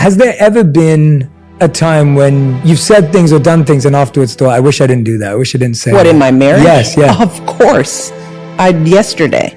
Has there ever been a time when you've said things or done things and afterwards thought, I wish I didn't do that. I wish I didn't say What, that. in my marriage? Yes, yeah. Of course. Yesterday.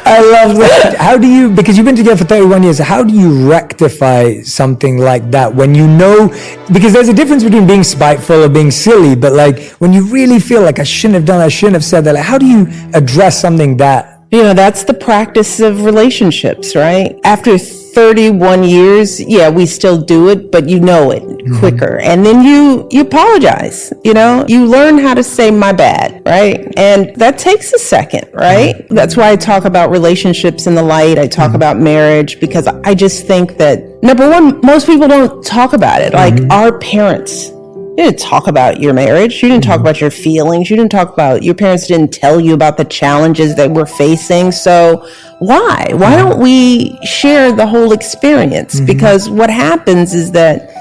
I love that. How do you, because you've been together for 31 years, how do you rectify something like that when you know, because there's a difference between being spiteful or being silly, but like when you really feel like I shouldn't have done that, I shouldn't have said that, like how do you address something that? That's the practice of relationships, right? After 31 years, yeah, we still do it, but you know it quicker. And then you apologize, you learn how to say my bad, right? And that takes a second, right? That's why I talk about relationships in the light. I talk about marriage because I just think that, number one, most people don't talk about it. Like our parents, you didn't talk about your marriage. You didn't talk about your feelings. You didn't talk about, your parents didn't tell you about the challenges that we're facing. So why don't we share the whole experience? Because what happens is that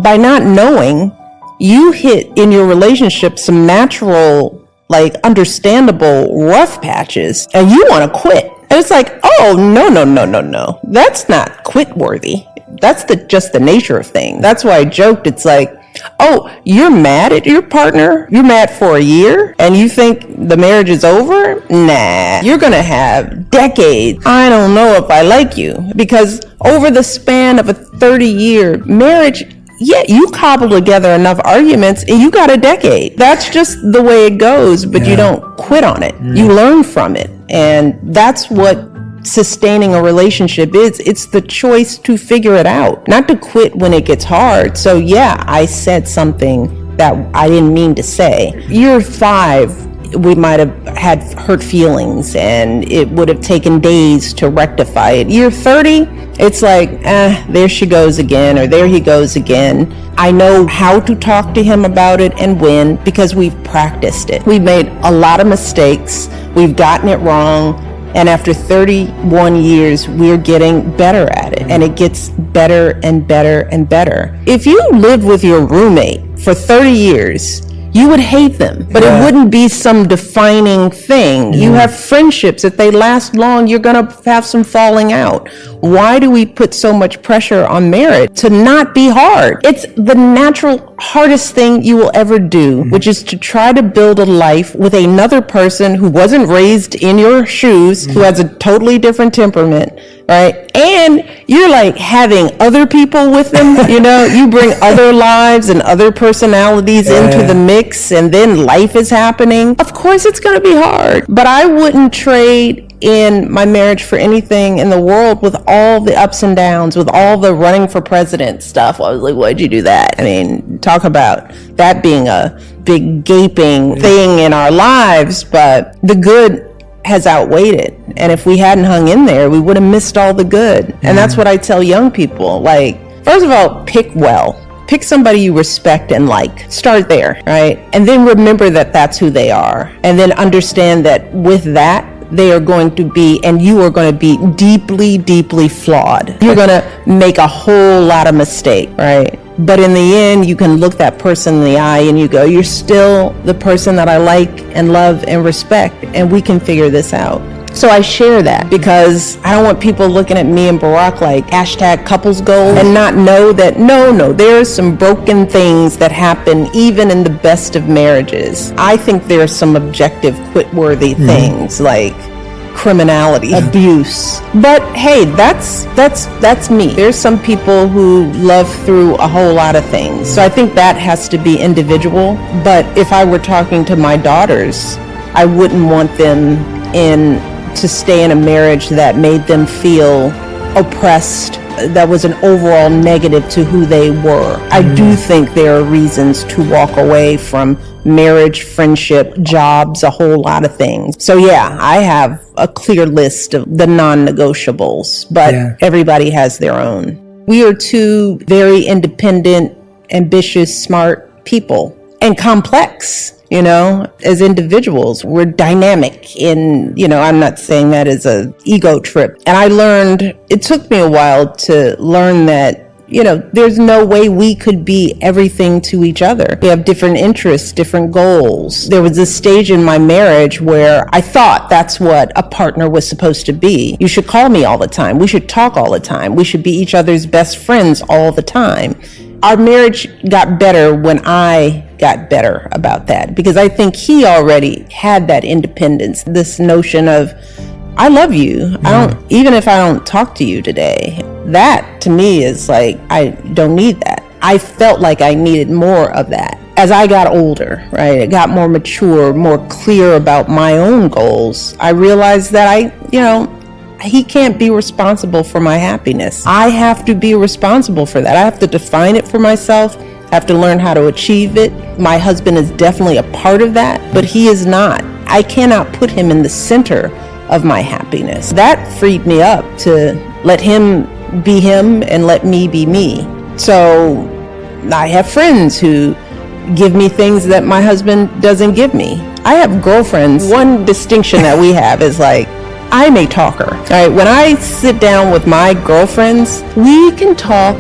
by not knowing, you hit in your relationship some natural, like understandable rough patches and you want to quit. And it's like, oh, no. That's not quit worthy. That's just the nature of things. That's why I joked. It's like, oh, you're mad at your partner? You're mad for a year and you think the marriage is over? Nah, you're going to have decades. I don't know if I like you, because over the span of a 30-year marriage, yeah, you cobble together enough arguments and you got a decade. That's just the way it goes, but you don't quit on it. You learn from it. And that's what sustaining a relationship is. It's the choice to figure it out, not to quit when it gets hard. So yeah, I said something that I didn't mean to say. Year 5, we might have had hurt feelings and it would have taken days to rectify it. Year 30, it's like, there she goes again, or there he goes again. I know how to talk to him about it and when, because we've practiced it. We've made a lot of mistakes. We've gotten it wrong. And after 31 years, we're getting better at it. And it gets better and better and better. If you lived with your roommate for 30 years, you would hate them, but it wouldn't be some defining thing. You have friendships. If they last long, you're going to have some falling out. Why do we put so much pressure on marriage to not be hard? It's the natural hardest thing you will ever do, which is to try to build a life with another person who wasn't raised in your shoes, who has a totally different temperament, right? And you're like having other people with them, you bring other lives and other personalities into the mix, and then life is happening. Of course it's going to be hard, but I wouldn't trade in my marriage for anything in the world, with all the ups and downs, with all the running for president stuff. I was like, why'd you do that? I mean, talk about that being a big gaping thing in our lives, but the good has outweighed it. And if we hadn't hung in there, we would have missed all the good. And that's what I tell young people. Like, first of all, pick well. Pick somebody you respect and like. Start there, right? And then remember that that's who they are. And then understand that with that, they are going to be, and you are going to be deeply, deeply flawed. You're going to make a whole lot of mistakes, right? But in the end, you can look that person in the eye and you go, you're still the person that I like and love and respect, and we can figure this out. So I share that because I don't want people looking at me and Barack like #couples goals and not know that no, there are some broken things that happen even in the best of marriages. I think there are some objective quit-worthy things like criminality, abuse. But hey, that's me. There's some people who love through a whole lot of things. So I think that has to be individual. But if I were talking to my daughters, I wouldn't want them to stay in a marriage that made them feel oppressed, that was an overall negative to who they were. I do think there are reasons to walk away from marriage, friendship, jobs, a whole lot of things. So yeah, I have a clear list of the non-negotiables, but everybody has their own. We are two very independent, ambitious, smart people, and complex. As individuals, we're dynamic in, I'm not saying that as a ego trip. And I learned, it took me a while to learn that there's no way we could be everything to each other. We have different interests, different goals. There was this stage in my marriage where I thought that's what a partner was supposed to be. You should call me all the time. We should talk all the time. We should be each other's best friends all the time. Our marriage got better when I got better about that, because I think he already had that independence, this notion of, I love you. Even if I don't talk to you today, that to me is like, I don't need that. I felt like I needed more of that. As I got older, right, I got more mature, more clear about my own goals, I realized that he can't be responsible for my happiness. I have to be responsible for that. I have to define it for myself. I have to learn how to achieve it. My husband is definitely a part of that, but he is not. I cannot put him in the center of my happiness. That freed me up to let him be him and let me be me. So I have friends who give me things that my husband doesn't give me. I have girlfriends. One distinction that we have is like, I'm a talker. All right, when I sit down with my girlfriends, we can talk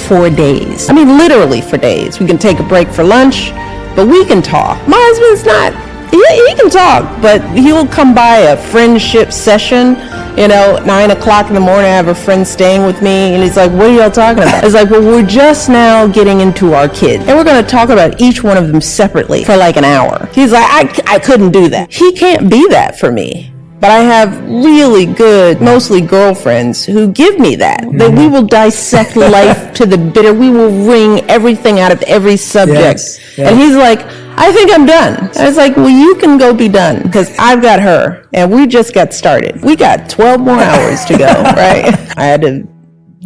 for days. I mean, literally for days. We can take a break for lunch, but we can talk. My husband's not. He can talk, but he'll come by a friendship session, 9 o'clock in the morning. I have a friend staying with me, and he's like, what are y'all talking about? It's like, well, we're just now getting into our kids, and we're going to talk about each one of them separately for like an hour. He's like, I couldn't do that. He can't be that for me. But I have really good, mostly girlfriends who give me that. That we will dissect life to the bitter. We will wring everything out of every subject. Yes. And he's like, I think I'm done. And I was like, well, you can go be done, because I've got her, and we just got started. We got 12 more hours to go, right? I had to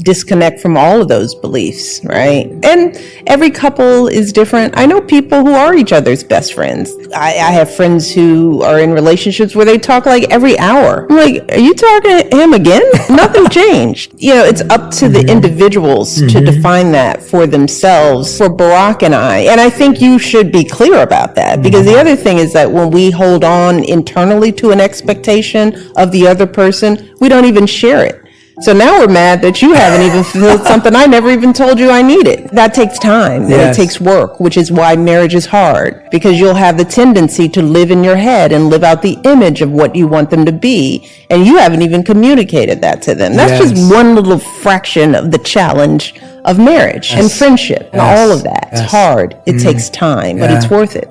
disconnect from all of those beliefs, right? And every couple is different. I know people who are each other's best friends. I have friends who are in relationships where they talk like every hour. I'm like, are you talking to him again? Nothing changed. It's up to the individuals to define that for themselves. For Barack and I think you should be clear about that, because the other thing is that when we hold on internally to an expectation of the other person, we don't even share it. So now we're mad that you haven't even fulfilled something I never even told you I needed. That takes time, and it takes work, which is why marriage is hard, because you'll have the tendency to live in your head and live out the image of what you want them to be, and you haven't even communicated that to them. That's just one little fraction of the challenge of marriage and friendship and all of that. It's hard. It takes time, but it's worth it.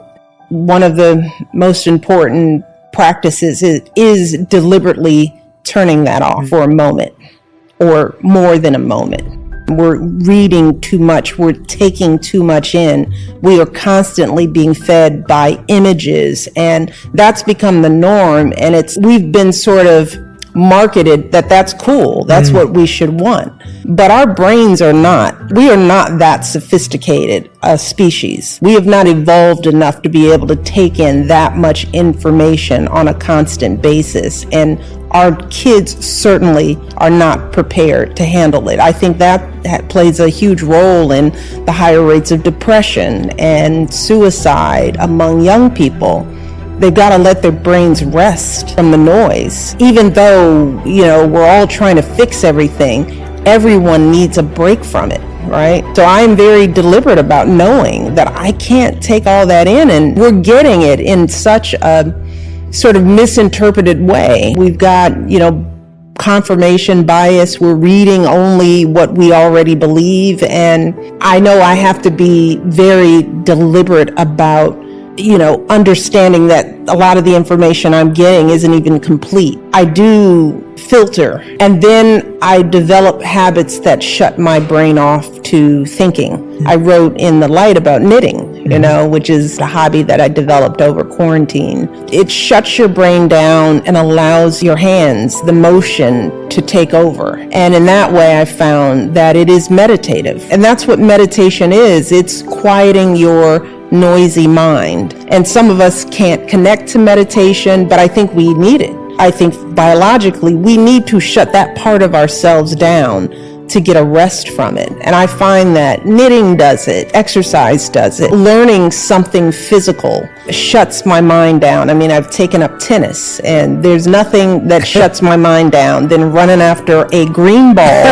One of the most important practices is deliberately turning that off for a moment, or more than a moment. We're reading too much. We're taking too much in. We are constantly being fed by images, and that's become the norm. And we've been sort of marketed that that's cool. That's what we should want. But our brains are not. We are not that sophisticated a species. We have not evolved enough to be able to take in that much information on a constant basis. And our kids certainly are not prepared to handle it. I think that plays a huge role in the higher rates of depression and suicide among young people. They've got to let their brains rest from the noise. Even though, we're all trying to fix everything, everyone needs a break from it, right? So I'm very deliberate about knowing that I can't take all that in, and we're getting it in such a sort of misinterpreted way. We've got, confirmation bias. We're reading only what we already believe. And I know I have to be very deliberate about understanding that a lot of the information I'm getting isn't even complete. I do filter, and then I develop habits that shut my brain off to thinking. I wrote in The Light about knitting, which is a hobby that I developed over quarantine. It shuts your brain down and allows your hands, the motion, to take over. And in that way, I found that it is meditative. And that's what meditation is. It's quieting your noisy mind. And some of us can't connect to meditation, but I think we need it. I think biologically we need to shut that part of ourselves down to get a rest from it. And I find that knitting does it, exercise does it, learning something physical shuts my mind down. I mean, I've taken up tennis, and there's nothing that shuts my mind down than running after a green ball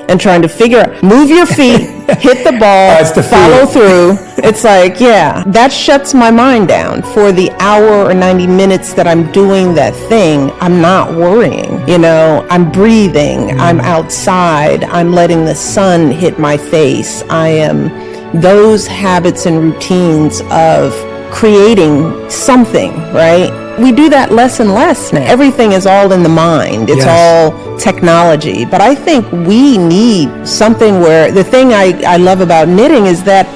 and trying to figure out, move your feet, hit the ball, it's the follow feet. through. It's like, yeah, that shuts my mind down. For the hour or 90 minutes that I'm doing that thing, I'm not worrying. You know, I'm breathing, I'm outside, I'm letting the sun hit my face. I am those habits and routines of creating something, right? We do that less and less now. Everything is all in the mind. It's all technology. But I think we need something where the thing I love about knitting is that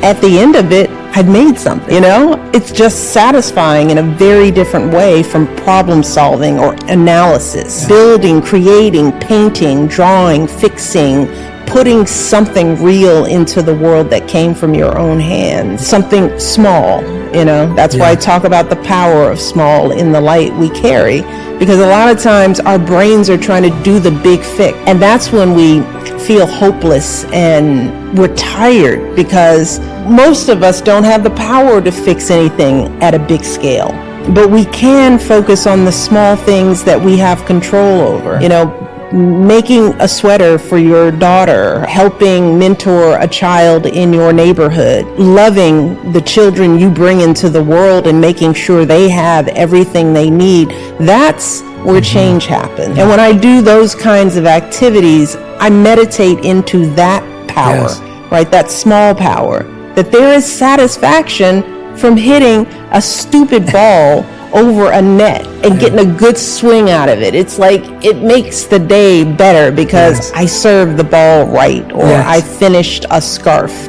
at the end of it, I've made something, you know? It's just satisfying in a very different way from problem solving or analysis. Building, creating, painting, drawing, fixing, putting something real into the world that came from your own hands, something small, you know. That's why I talk about the power of small in the light we carry, because a lot of times our brains are trying to do the big fix, and that's when we feel hopeless and we're tired, because most of us don't have the power to fix anything at a big scale. But we can focus on the small things that we have control over, you know, making a sweater for your daughter, helping mentor a child in your neighborhood, loving the children you bring into the world and making sure they have everything they need. That's where change happens. And when I do those kinds of activities, I meditate into that power, right? That small power, that there is satisfaction from hitting a stupid ball over a net and getting a good swing out of it. It's like, it makes the day better because I served the ball right, or I finished a scarf.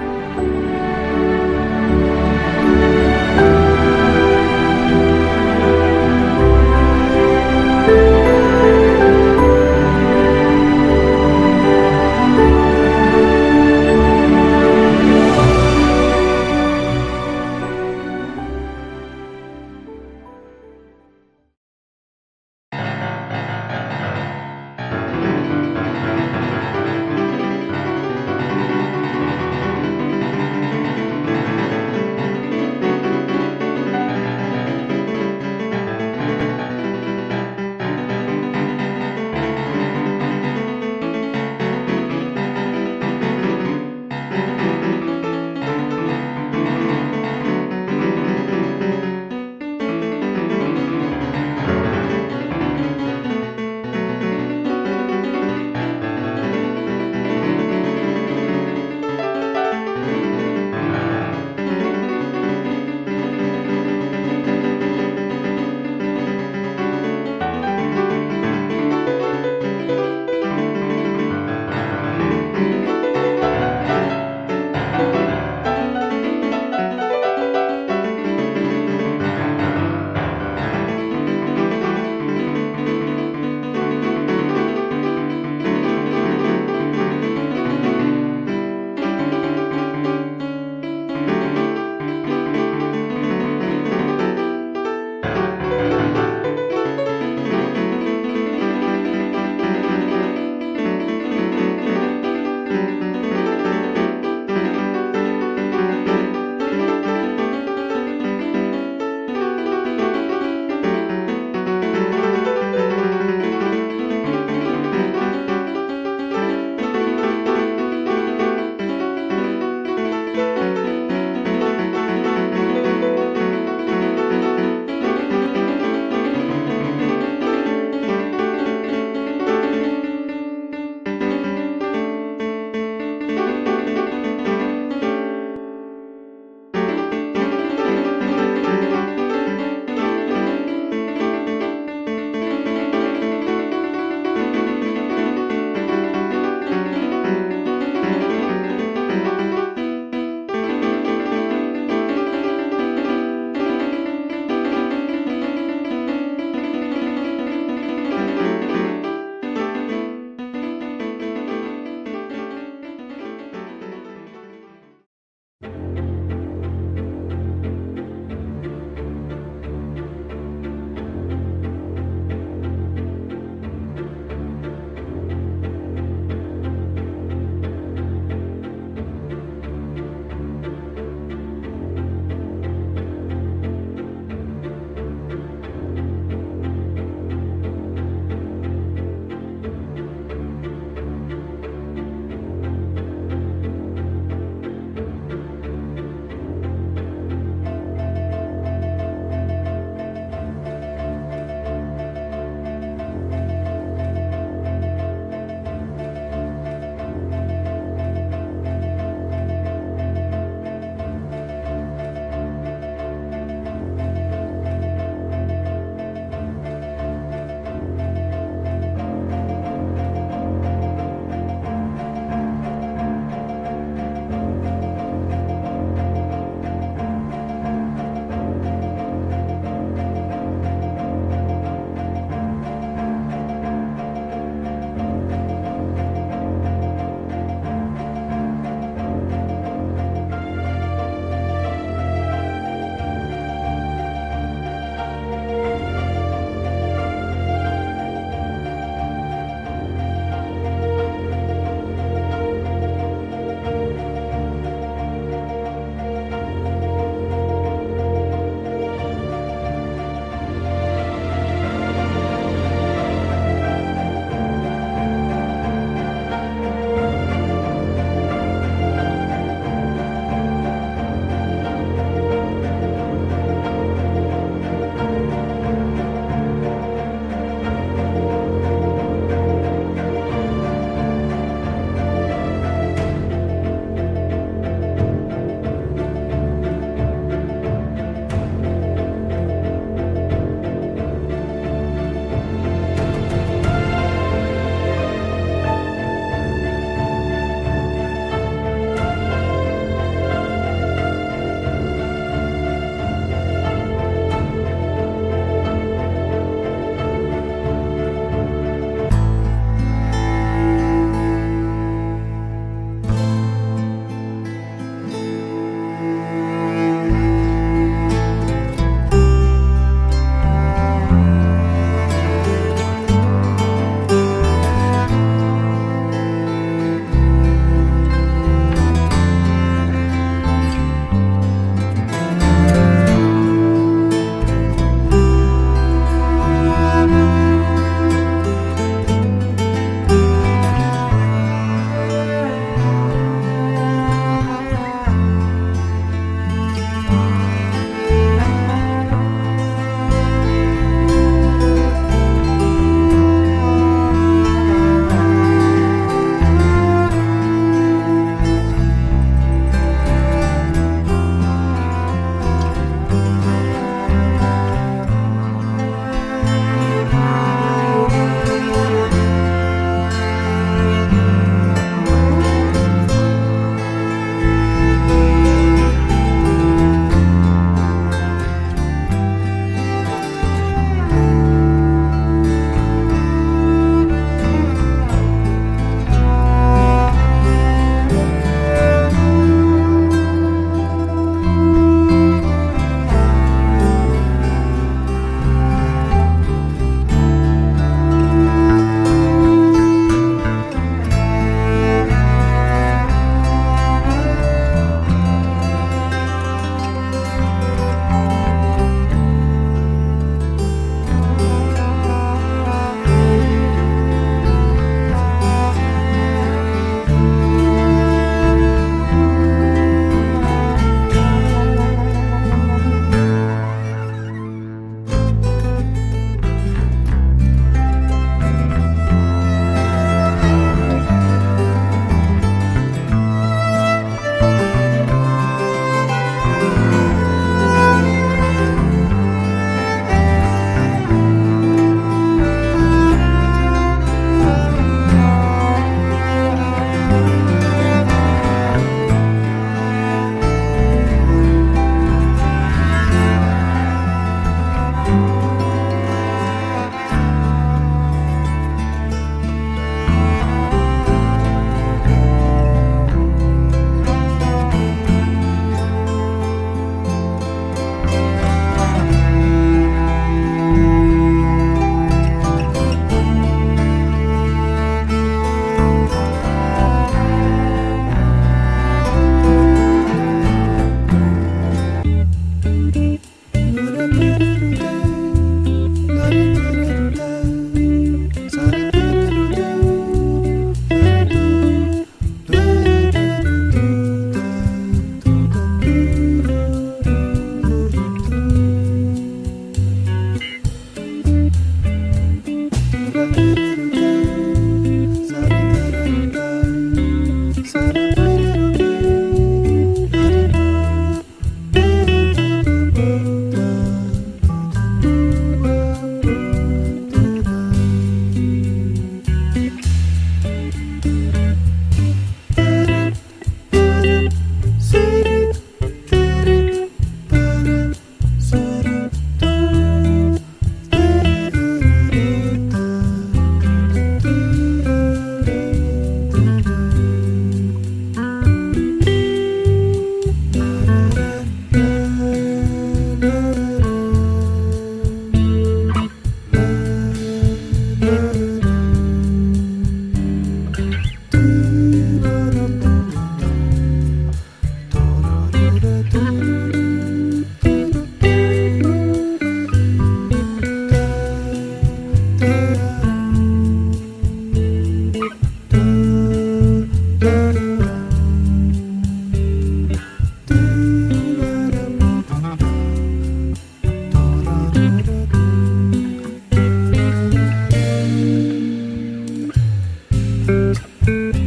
you.